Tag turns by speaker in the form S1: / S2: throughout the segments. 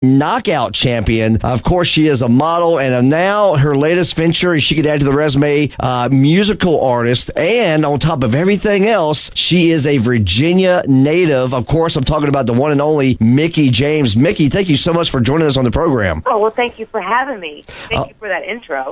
S1: knockout champion. Of course, she is a model, and now her latest venture, she could add to the resume, musical artist, and on top of everything else, she is a Virginia native. Of course, I'm talking about the one and only Mickie James. Mickie, thank you so much for joining us on the program.
S2: Oh, well, thank you for having me. Thank you for that intro.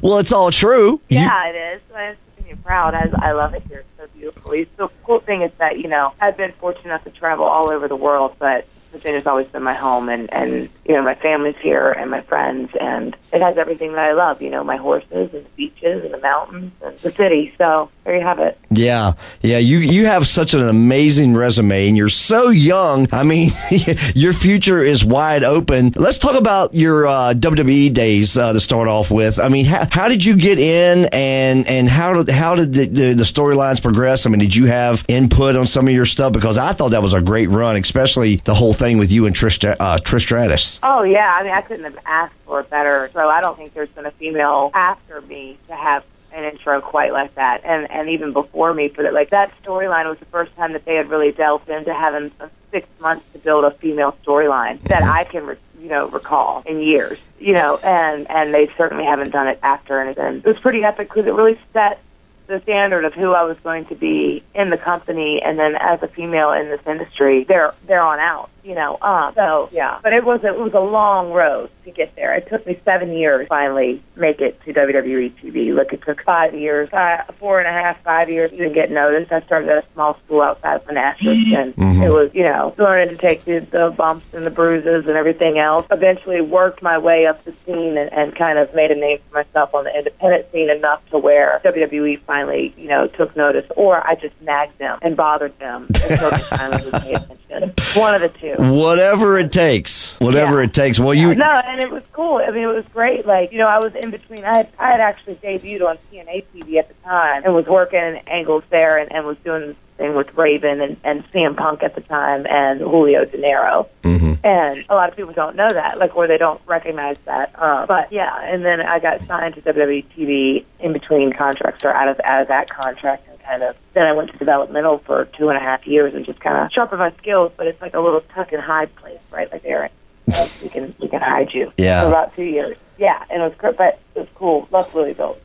S1: Well, it's all true.
S2: Yeah, it is. I'm proud. I love it here. It's so beautiful. The cool thing is that, I've been fortunate enough to travel all over the world, but Virginia's always been my home, and my family's here and my friends, and it has everything that I love, my horses and the beaches and the mountains and the city. So there you have it. Yeah.
S1: You have such an amazing resume, and you're so young. I mean, your future is wide open. Let's talk about your WWE days to start off with. I mean, how did you get in, and how did the storylines progress? I mean, did you have input on some of your stuff? Because I thought that was a great run, especially the whole thing with you and Trish Stratus.
S2: Oh, yeah. I mean, I couldn't have asked for a better. So I don't think there's been a female after me to have an intro quite like that. And even before me, for that, like, that storyline was the first time that they had really delved into having 6 months to build a female storyline that I can recall in years, and they certainly haven't done it after. And it was pretty epic because it really set the standard of who I was going to be in the company, and then as a female in this industry, they're on out, So yeah, but it was a long road to get there. It took me 7 years to finally make it to WWE TV. Look, it took 5 years, 4.5, 5 years to even get noticed. I started at a small school outside of Manassas, and it was, learning to take the bumps and the bruises and everything else. Eventually worked my way up the scene and kind of made a name for myself on the independent scene enough to where WWE finally, took notice, or I just nagged them and bothered them until they finally would pay attention. One of the two.
S1: Whatever it takes. It takes. Well,
S2: No, and it was cool. I mean, it was great. Like, I was in between. I had actually debuted on TNA TV at the time and was working angles there and was doing this thing with Raven and CM Punk at the time and Julio De Niro. And a lot of people don't know that, or they don't recognize that. But yeah, and then I got signed to WWE TV in between contracts, or out of that contract, and then I went to developmental for 2.5 years and just kind of sharpened my skills. But it's like a little tuck and hide place, right? Like there, we can hide you.
S1: Yeah.
S2: For about 2 years. Yeah, and it was great, but it was cool. Love Louisville.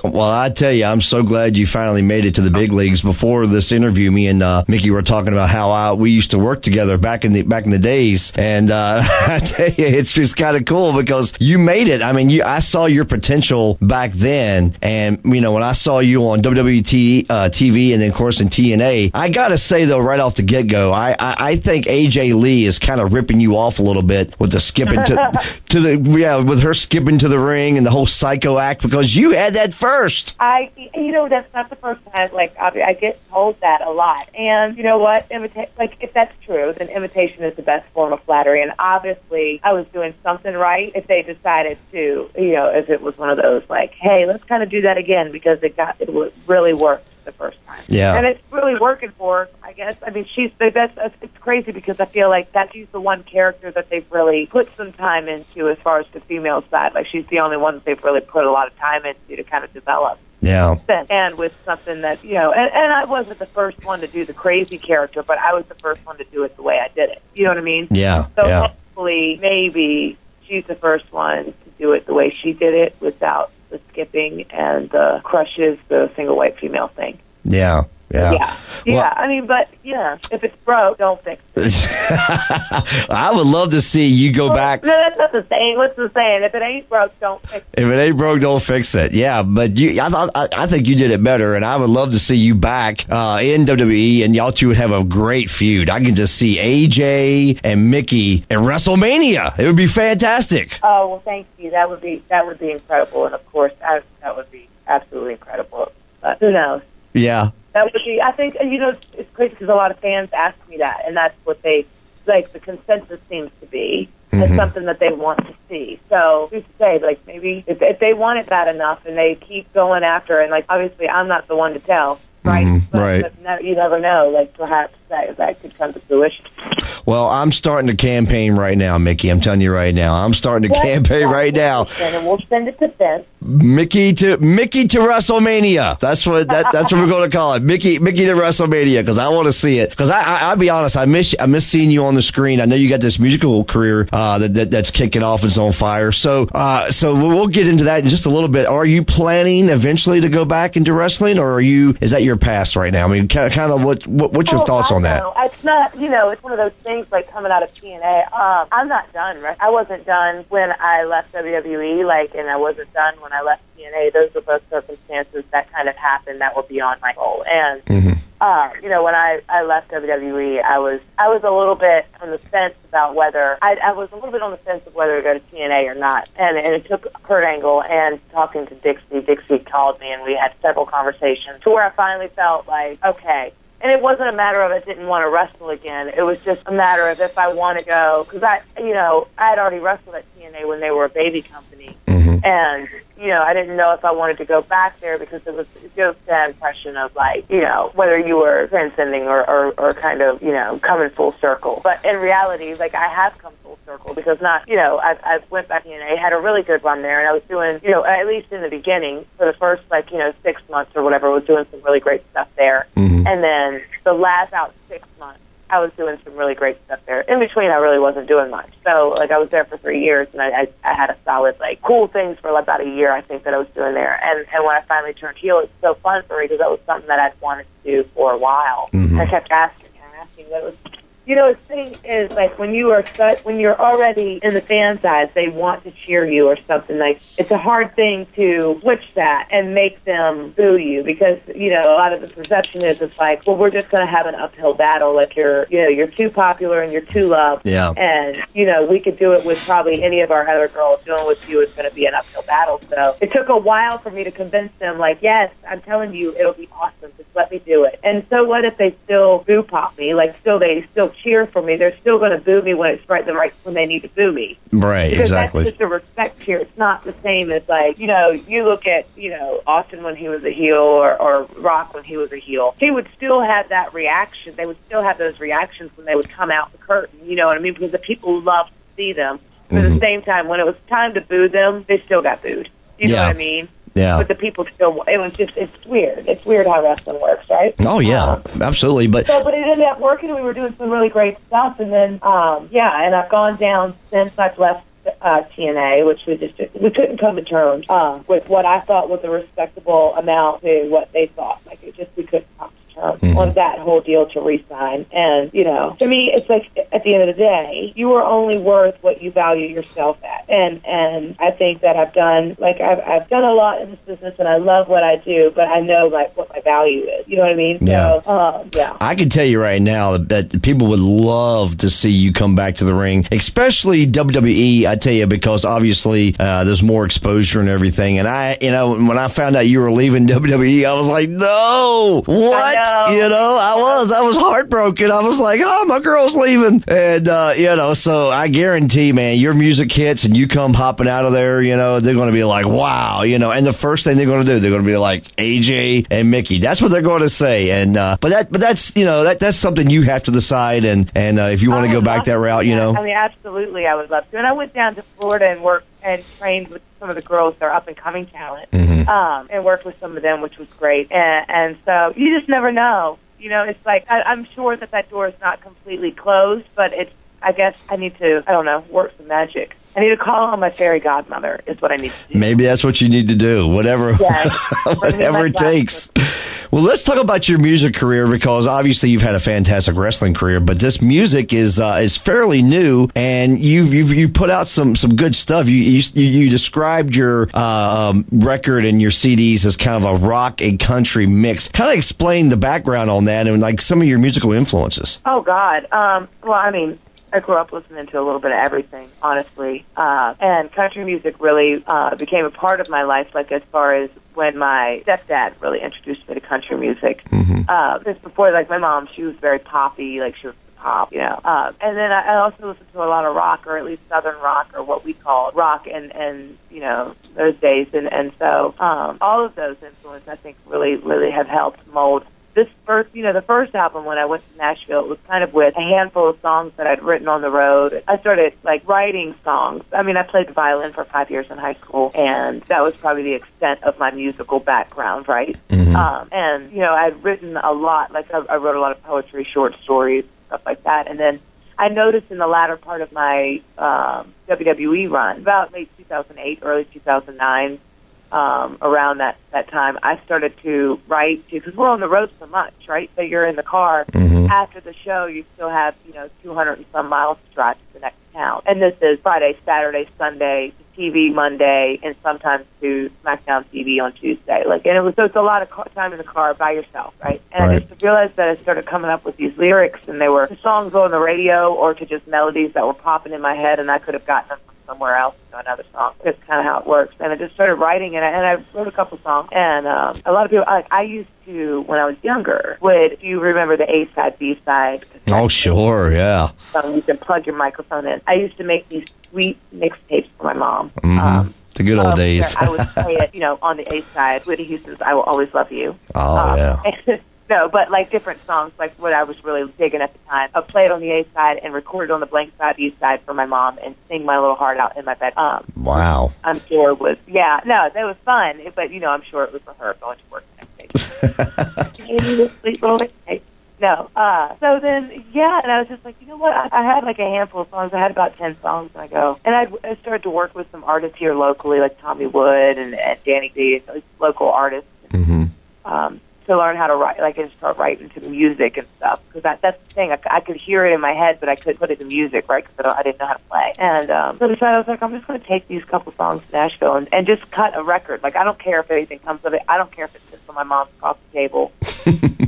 S1: Well, I tell you, I'm so glad you finally made it to the big leagues. Before this interview, me and Mickie were talking about how we used to work together back in the days, and I tell you, it's just kind of cool because you made it. I mean, I saw your potential back then, and when I saw you on WWE TV and then of course in TNA, I gotta say though, right off the get go, I think AJ Lee is kind of ripping you off a little bit with the skipping with her skipping to the ring and the whole psycho act, because you had that first.
S2: That's not the first time. I get told that a lot, and you know what? If that's true, then imitation is the best form of flattery. And obviously, I was doing something right if they decided to, if it was one of those hey, let's kind of do that again because it really worked the first time.
S1: Yeah,
S2: and it's really working for her, I guess. I mean, it's crazy because I feel like she's the one character that they've really put some time into as far as the female side. She's the only one that they've really put a lot of time into to kind of develop.
S1: Yeah.
S2: And with something that, and I wasn't the first one to do the crazy character, but I was the first one to do it the way I did it. You know what I mean?
S1: Yeah.
S2: So hopefully, maybe she's the first one to do it the way she did it without the skipping and the crushes, the single white female thing.
S1: Yeah.
S2: Yeah. I mean, but if it's broke, don't fix it.
S1: I would love to see you go back.
S2: No, that's not the saying. What's the saying? If it ain't broke, don't fix it.
S1: If it ain't broke, don't fix it. Yeah, but I think you did it better, and I would love to see you back in WWE, and y'all two would have a great feud. I can just see AJ and Mickie at WrestleMania. It would be fantastic.
S2: Oh well, thank you. That would be incredible, and of course, that would be absolutely incredible. But who knows?
S1: Yeah.
S2: That would be, I think, it's crazy because a lot of fans ask me that, and that's what the consensus seems to be. It's something that they want to see. So, who's to say, maybe if they want it bad enough and they keep going after it, and, obviously I'm not the one to tell, right? But you never know, perhaps that could come to fruition.
S1: Well, I'm starting to campaign right now, Mickie. I'm telling you right now. I'm starting to campaign right now.
S2: And we'll send it to Vince.
S1: Mickey to WrestleMania. That's what we're going to call it. Mickey to WrestleMania, because I want to see it. Because I'll be honest, I miss seeing you on the screen. I know you got this musical career that's kicking off. It's on fire. So we'll get into that in just a little bit. Are you planning eventually to go back into wrestling, or is that your past right now? I mean, kind of what's your thoughts on that?
S2: It's not, it's one of those things like coming out of TNA. I'm not done. Right? I wasn't done when I left WWE, and I wasn't done when I left TNA. Those were both circumstances that kind of happened that were beyond my goal. And when I left WWE, I was a little bit on the fence about whether I was a little bit on the fence of whether to go to TNA or not. And it took Kurt Angle and talking to Dixie. Dixie called me, and we had several conversations to where I finally felt like, okay. And it wasn't a matter of I didn't want to wrestle again. It was just a matter of if I want to go, because I had already wrestled at TNA when they were a baby company, and I didn't know if I wanted to go back there because it gives that impression of whether you were transcending or kind of coming full circle. But in reality, I have come full circle because I went back to TNA, had a really good run there, and I was doing at least in the beginning for the first 6 months or whatever, I was doing some really great stuff there, and then the last about 6 months, I was doing some really great stuff there. In between, I really wasn't doing much. So, I was there for 3 years, and I had a solid, cool things for about a year, I think, that I was doing there. And when I finally turned heel, it was so fun for me because that was something that I'd wanted to do for a while. I kept asking. That was, the thing is, when you're already in the fans' eyes, they want to cheer you or something. It's a hard thing to switch that and make them boo you because, a lot of the perception is it's we're just going to have an uphill battle. You're too popular and you're too loved. Yeah. And, we could do it with probably any of our other girls. Doing with you is going to be an uphill battle. So it took a while for me to convince them, yes, I'm telling you, it'll be awesome. Just let me do it. And so what if they still boo pop me? They still cheer for me. They're still going to boo me when it's when they need to boo me.
S1: Right,
S2: because
S1: exactly.
S2: That's just a respect cheer. It's not the same as you look at Austin when he was a heel or Rock when he was a heel. He would still have that reaction. They would still have those reactions when they would come out the curtain. You know what I mean? Because the people loved to see them. But at the same time, when it was time to boo them, they still got booed. You know what I mean? Yeah. But the people still, it's weird. It's weird how wrestling works, right?
S1: Oh, yeah, absolutely. But
S2: it ended up working. We were doing some really great stuff. And then, and I've gone down since I've left TNA, which we couldn't come to terms with what I thought was a respectable amount to what they thought. We couldn't come to terms on that whole deal to re-sign. And, to me, it's at the end of the day, you are only worth what you value yourself at. And I think that I've done, I've done a lot in this business, and I love what I do, but I know, what my value is. You know what I mean?
S1: Yeah.
S2: So,
S1: I can tell you right now that people would love to see you come back to the ring, especially WWE, I tell you, because obviously there's more exposure and everything. And when I found out you were leaving WWE, I was like, no, what? I was heartbroken. I was like, oh, my girl's leaving. And, so I guarantee, man, your music hits and you come hopping out of there, they're going to be like, wow, and the first thing they're going to do, they're going to be like AJ and Mickey. That's what they're going to say. And, but that's, that's something you have to decide. And if you want to go back that route,
S2: I mean, absolutely, I would love to. And I went down to Florida and worked and trained with some of the girls that are up and coming talent, and worked with some of them, which was great. And so you just never know. It's I'm sure that door is not completely closed, but I guess I need to, work some magic. I need to call on my fairy godmother is what I need to do.
S1: Maybe that's what you need to do, whatever it takes. Well, let's talk about your music career, because obviously you've had a fantastic wrestling career, but this music is fairly new, and you put out some good stuff. You described your record and your CDs as kind of a rock and country mix. Kind of explain the background on that and some of your musical influences.
S2: Oh God, I grew up listening to a little bit of everything, honestly. And country music really became a part of my life, as far as when my stepdad really introduced me to country music. Just before, my mom, she was very poppy, she was pop, and then I also listened to a lot of rock, or at least Southern rock, or what we call rock, and those days. And so all of those influences, I think, really have helped mold this first, the first album when I went to Nashville, it was kind of with a handful of songs that I'd written on the road. I started like writing songs. I mean, I played the violin for 5 years in high school, and that was probably the extent of my musical background, right? And, I'd written a lot. Like I wrote a lot of poetry, short stories, stuff like that. And then I noticed in the latter part of my WWE run, about late 2008, early 2009, around that time, I started to write, because we're on the road so much, right? So you're in the car. After the show, you still have, 200 and some miles to drive to the next town. And this is Friday, Saturday, Sunday, to TV Monday, and sometimes to SmackDown TV on Tuesday. So it's a lot of time in the car by yourself, right? And I just realized that I started coming up with these lyrics, and they were songs on the radio or to just melodies that were popping in my head, and I could have gotten them from somewhere else, another song. That's kind of how it works. And I just started writing, and I wrote a couple songs. And a lot of people, I used to, when I was younger, if you remember the A-side, B-side.
S1: Oh, sure, yeah.
S2: You can plug your microphone in. I used to make these sweet mixtapes for my mom.
S1: The good old days.
S2: I would play it, on the A-side, Whitney Houston's I Will Always Love You.
S1: Oh, yeah.
S2: No, but like different songs, like what I was really digging at the time. I played on the A side and recorded on the blank side, B side for my mom, and sing my little heart out in my bed.
S1: Wow.
S2: I'm sure it was, that was fun, but I'm sure it was for her going to work the next day. Sweet little mixtape. No. So then, and I was just like, you know what? I had like a handful of songs. I had about 10 songs, and I started to work with some artists here locally, like Tommy Wood and Danny D, local artists. To learn how to write, and start writing to the music and stuff. Because that's the thing. I could hear it in my head, but I couldn't put it in music, right? Because I didn't know how to play. And so I was like, I'm just going to take these couple songs to Nashville and just cut a record. Like, I don't care if anything comes of it. I don't care if it sits on my mom's coffee table.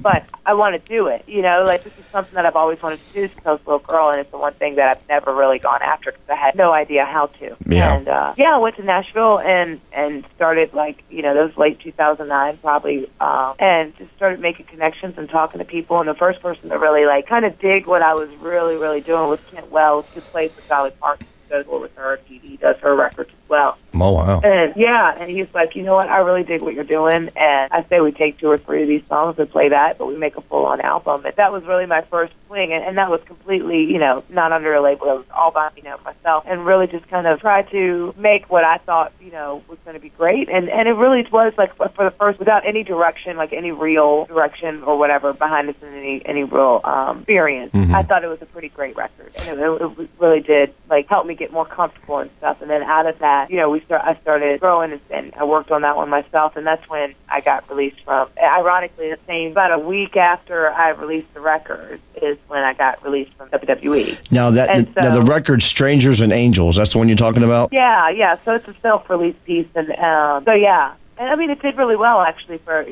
S2: But I want to do it, this is something that I've always wanted to do since I was a little girl, and it's the one thing that I've never really gone after because I had no idea how to.
S1: Yeah.
S2: And, I went to Nashville and started, that was late 2009 probably, and just started making connections and talking to people, and the first person to really, kind of dig what I was really, really doing was Kent Wells, who plays with Dolly Parton, goes over with her, he does her records as well.
S1: Oh, wow.
S2: And he's like, you know what, I really dig what you're doing, and I say we take 2 or 3 of these songs and play that, but we make a full-on album. And that was really my first swing, and that was completely, not under a label. It was all by, myself, and really just kind of try to make what I thought, was going to be great. And it really was, for the first, without any direction, any real direction or whatever behind us in any real experience. I thought it was a pretty great record, and it really did, help me get more comfortable and stuff. And then out of that, I started growing, and I worked on that one myself, and that's when I got released from, ironically, about a week after I released the record is when I got released from WWE.
S1: Now, the record Strangers and Angels, that's the one you're talking about?
S2: Yeah, so it's a self-release piece, and and I mean, it did really well, actually, for, out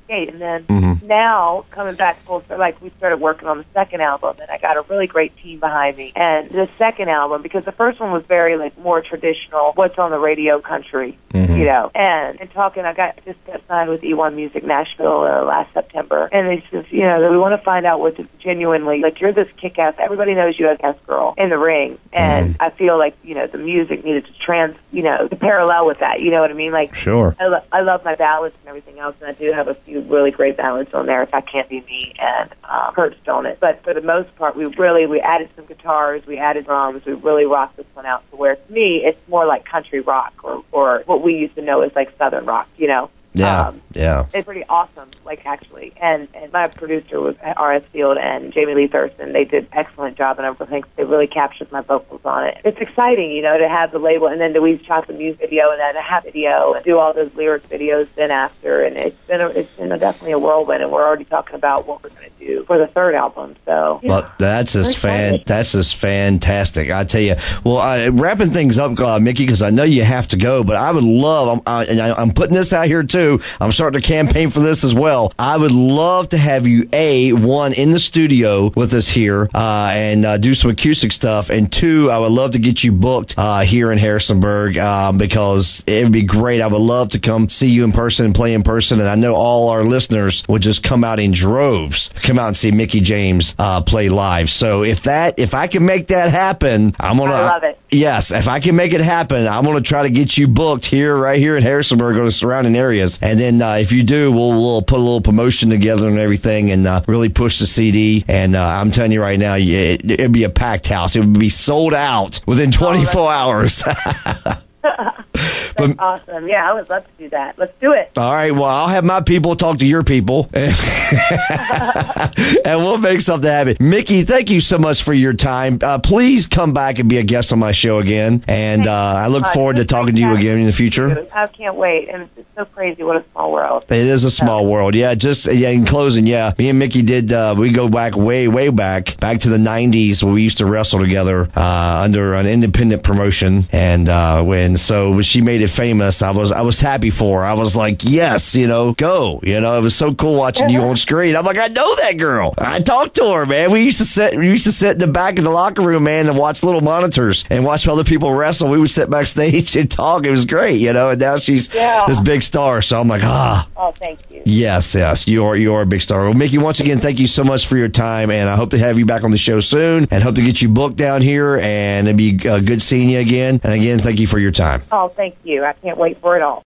S2: the gate. And then now, coming back full circle, we started working on the second album, and I got a really great team behind me. And the second album, because the first one was very, more traditional, what's on the radio country, and talking, I just got signed with E1 Music Nashville last September. And they just, we want to find out what's genuinely, you're this kick-ass, everybody knows you as a girl in the ring. And I feel like, the music needed to to parallel with that, you know what I mean?
S1: Sure.
S2: I love my ballads and everything else, and I do have a few really great ballads on there, If I Can't Be Me and Kurt's on it. But for the most part, we added some guitars, we added drums, we really rocked this one out to where, to me, it's more like country rock or what we used to know as southern rock,
S1: Yeah,
S2: It's pretty awesome, actually. And my producer was R.S. Field and Jamie Lee Thurston. They did an excellent job, and I think they really captured my vocals on it. It's exciting, to have the label, and then we shot the music video, and then a half video, and do all those lyric videos then after. And it's been definitely a whirlwind, and we're already talking about what we're going to do for the third album. So,
S1: well, that's just fantastic. I tell you. Well, wrapping things up, Mickie, because I know you have to go, but I would love. I'm putting this out here too. I'm starting to campaign for this as well. I would love to have you, one, in the studio with us here and do some acoustic stuff, and 2, I would love to get you booked here in Harrisonburg because it would be great. I would love to come see you in person and play in person, and I know all our listeners would just come out in droves, come out and see Mickie James play live. So if I can make that happen, I love it. Yes, if I can make it happen, I'm going to try to get you booked right here in Harrisonburg or the surrounding areas. And then if you do, we'll put a little promotion together and everything and really push the CD. And I'm telling you right now, it'd be a packed house. It would be sold out within 24 hours.
S2: That's awesome. Yeah, I would love to do that. Let's do it.
S1: All right. Well, I'll have my people talk to your people, and we'll make something happen. Mickie, thank you so much for your time. Please come back and be a guest on my show again, and I look forward to talking to you again in the future.
S2: I can't wait, and it's so crazy. What a small world.
S1: It is a small world. Yeah. In closing, yeah, me and Mickie did. We go back way back to the '90s where we used to wrestle together under an independent promotion, and when she made it famous, I was happy for her. I was like, yes, go. It was so cool watching you on screen. I'm like, I know that girl. I talked to her, man. We used to sit in the back of the locker room, man, and watch little monitors and watch other people wrestle. We would sit backstage and talk. It was great, and now she's this big star. So I'm like,
S2: Oh, thank you.
S1: Yes, you are a big star. Well, Mickie, once again, thank you so much for your time, and I hope to have you back on the show soon, and hope to get you booked down here, and it'd be good seeing you again. And again, thank you for your time.
S2: Oh, thank you. I can't wait for it all.